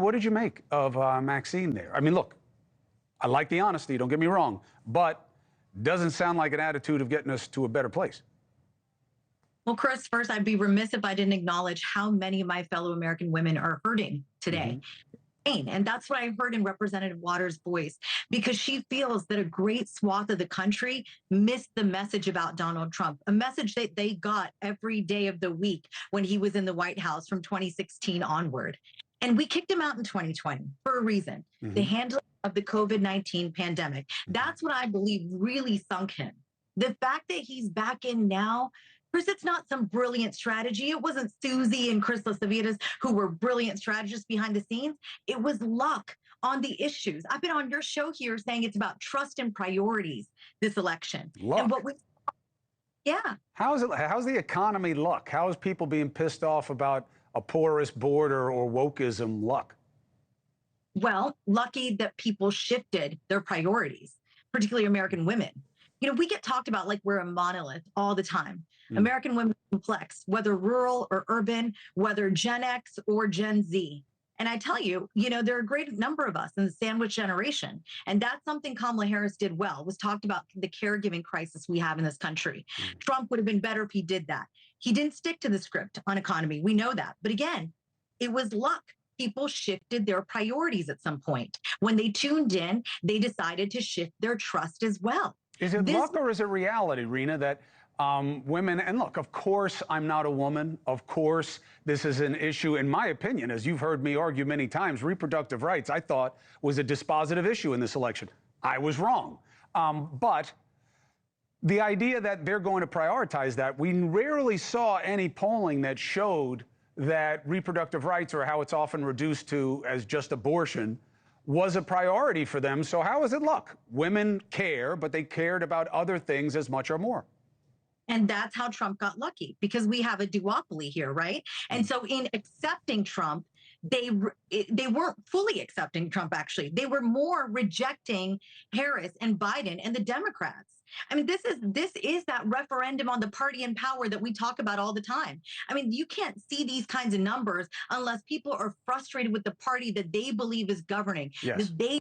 what did you make of Maxine there? I mean, look, I like the honesty, don't get me wrong, but doesn't sound like an attitude of getting us to a better place. Well, Chris, first, I'd be remiss if I didn't acknowledge how many of my fellow American women are hurting today. And that's what I heard in Representative Waters' voice, because she feels that a great swath of the country missed the message about Donald Trump, a message that they got every day of the week when he was in the White House from 2016 onward. And we kicked him out in 2020 for a reason, the handling of the COVID-19 pandemic. That's what I believe really sunk him. The fact that he's back in now, Chris, it's not some brilliant strategy. It wasn't Susie and Chris Lasavitas who were brilliant strategists behind the scenes. It was luck on the issues. I've been on your show here saying it's about trust and priorities this election. Luck. And what we, yeah. How's the economy luck? How is people being pissed off about a porous border or wokeism luck? Well, lucky that people shifted their priorities, particularly American women. You know, we get talked about like we're a monolith all the time. American women are complex, whether rural or urban, whether Gen X or Gen Z. And I tell you, you know, there are a great number of us in the sandwich generation. And that's something Kamala Harris did well, was talked about the caregiving crisis we have in this country. Trump would have been better if he did that. He didn't stick to the script on economy. We know that. But again, it was luck. People shifted their priorities at some point. When they tuned in, they decided to shift their trust as well. Is it luck or is it reality, Rina, that women, and look, of course, I'm not a woman. Of course, this is an issue, in my opinion, as you've heard me argue many times, reproductive rights, I thought, was a dispositive issue in this election. I was wrong. But the idea that they're going to prioritize that, we rarely saw any polling that showed that reproductive rights, or how it's often reduced to as just abortion, was a priority for them. So how is it luck? Women care, but they cared about other things as much or more. And that's how Trump got lucky, because we have a duopoly here, right? And so in accepting Trump, they weren't fully accepting Trump, actually. They were more rejecting Harris and Biden and the Democrats. I mean, this is that referendum on the party in power that we talk about all the time. I mean, you can't see these kinds of numbers unless people are frustrated with the party that they believe is governing, that they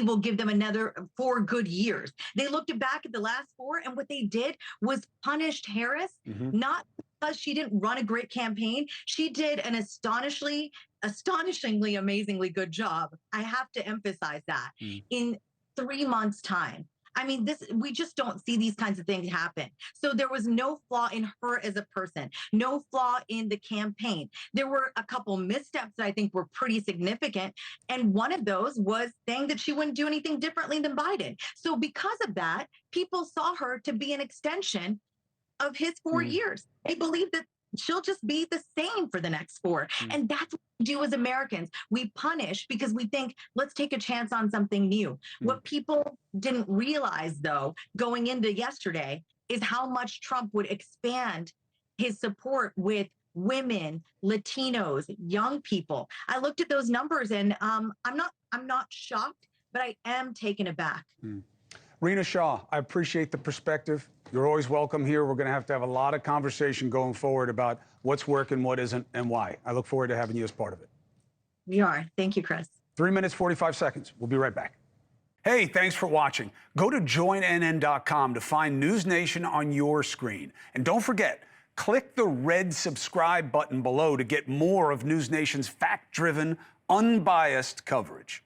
will give them another 4 good years. They looked back at the last 4, and what they did was punished Harris, not because she didn't run a great campaign. She did an astonishingly, amazingly good job. I have to emphasize that in 3 months' time. I mean, we just don't see these kinds of things happen. So there was no flaw in her as a person, no flaw in the campaign. There were a couple missteps that I think were pretty significant. And one of those was saying that she wouldn't do anything differently than Biden. So because of that, people saw her to be an extension of his 4 years. They believe that she'll just be the same for the next 4. And that's what we do as Americans. We punish because we think, let's take a chance on something new. What people didn't realize, though, going into yesterday, is how much Trump would expand his support with women, Latinos, young people. I looked at those numbers, and I'm not shocked, but I am taken aback. Rina Shah, I appreciate the perspective. You're always welcome here. We're going to have a lot of conversation going forward about what's working, what isn't, and why. I look forward to having you as part of it. We are. Thank you, Chris. 3 minutes, 45 seconds. We'll be right back. Hey, thanks for watching. Go to joinnn.com to find NewsNation on your screen. And don't forget, click the red subscribe button below to get more of NewsNation's fact-driven, unbiased coverage.